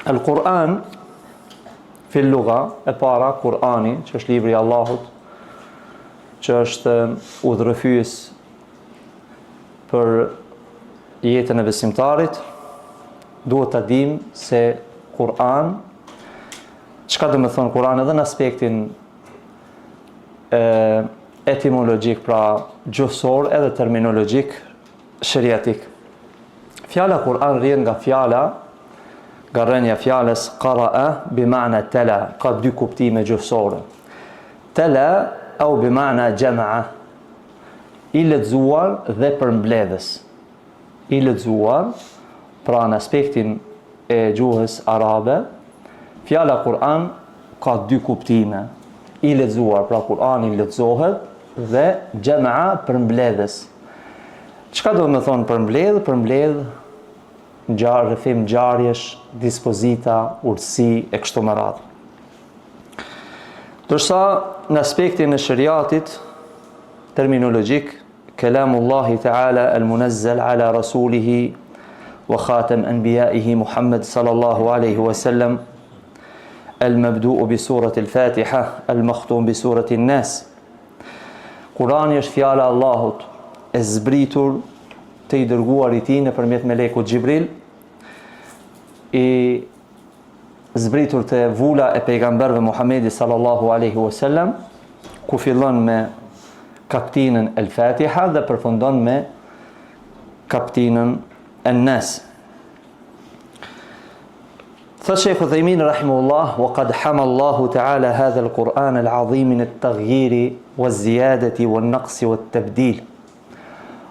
El-Kur'an fil lugha, e para Kur'ani, që është libri i Allahut, që është udhërrëfyes për jetën e besimtarit, duhet ta dim se Kur'an, çka do të thonë Kur'an edhe në aspektin etimologjik, pra gjuhësor, edhe terminologjik, shariatik. Fjala Kur'an rrien nga fjala, nga rënja fjalës qara'a bi ma'na tala, ka dy kuptime gjuhësore. Tala au bi ma'na jama'a, i lexuar dhe përmbledhës. I lexuar, pra në aspektin e gjuhës arabe, fjala Kur'an ka dy kuptime. I lexuar, pra Kur'ani lexohet, dhe jama'a përmbledhës. Çka do të thonë përmbledh? Përmbledh rrëfim ngjarjesh, dispozita, urtësi e kështu me radhë. Dorsa në aspektin e shariatit terminologjik, kalamullahi ta'ala al-munazzal ala rasulihi wa khatam anbiya'ihi Muhammad sallallahu alaihi wasallam, al-mabdu'u bi surati al-Fatiha, al-makhtum bi surati an-Nas. Kurani është fjala e Allahut, e zbritur të i dërguar i tij nëpërmjet melekut Xhibril, i zbritur të vula e pejgamberëve Muhamedi sallallahu alaihi wasallam, ku fillon me kaptinën el-Fatiha dhe përfundon me kaptinën an-Nas. Thot Sheikh Uthaymin rahimahullah, wa qad hama Allahu ta'ala hadha al-Qur'an al-azim min at-taghyir wa az-ziyadati wa an-naqs wa at-tabdil.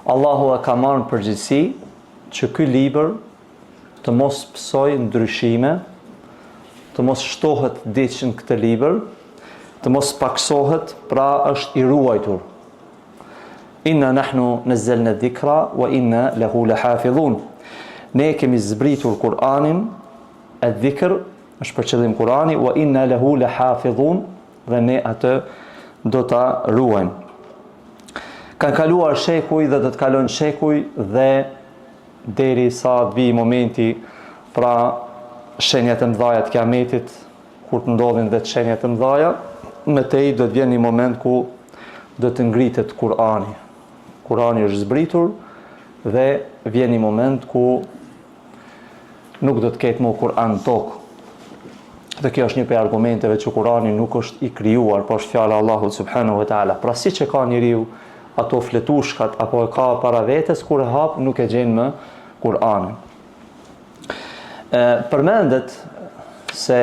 Allahu e ka marrë në përgjithësi që ky libër të mos pësoj ndryshime, të mos shtohet diçka në këtë libër, të mos paksohet, pra është i ruajtur. Inna nahnu nazzalna dhikra wa inna lahu lahafidhun. Ne kemi zbritur Kur'anin, e-dhikr është për qëllim Kur'ani, wa inna lahu lahafidhun, dhe ne atë do ta ruajmë. Kanë kaluar shekuj dhe do të kalojnë shekuj, dhe deri sa të vijë momenti, pra shenjat e mëdha të kiametit, kur të ndodhin dhe të shenjat e mëdha, me tej do të vjen një moment ku do të ngritet Kur'ani. Kur'ani është zbritur dhe vjen një moment ku nuk do të ketë më Kur'an në tokë. Dhe kjo është një prej argumenteve që Kur'ani nuk është i krijuar, por është fjala e Allahut subhanahu wa taala. Pra siç e ka njeriu ato fletushkat, apo e ka para vetes, kur e hap nuk e gjen më Kur'anin. Përmendet se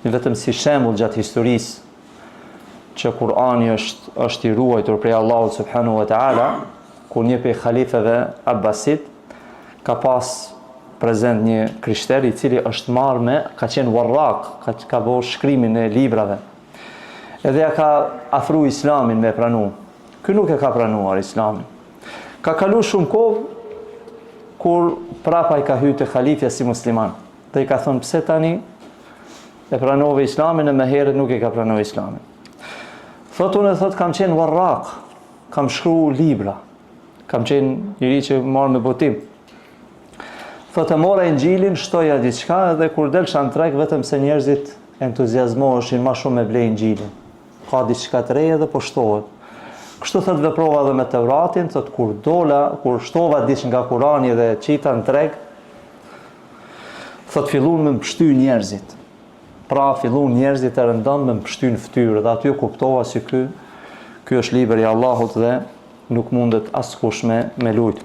vetëm si shembull gjatë historisë që Kur'ani është i ruajtur prej Allahut subhanahu wa taala, kur një prej halifeve Abbasid ka pas prezent një krishter i cili është marrë me, ka qenë warraq, ka bërë shkrimin e librave. Edhe ja ka afru Islamin me pranu. Ky nuk e ka pranuar Islamin. Ka kalu shumë kohë kur prapa i ka hyrë te halifja si musliman. Dhe i ka thonë, pse tani e pranove Islamin e më herët nuk e ka pranuar Islamin. Unë kam qenë warraq, kam shkruar libra, kam qenë njëri që marr me botim. E mora Injilin, shtoja diçka, dhe kur delsha në treg, vetëm se njerëzit entuziazmoheshin ma shumë me blej Injilin. Ka diçka të reja dhe po shtohet. Kështu veprova edhe me Tevratin, kur shtova diçka nga Kurani dhe qita në treg, fillun me mbështy njerëzit. Pra fillun njerëzit e rëndon me mbështy në fytyrë, dhe aty kuptova se ky është libri i Allahut dhe nuk mundet askush me lut.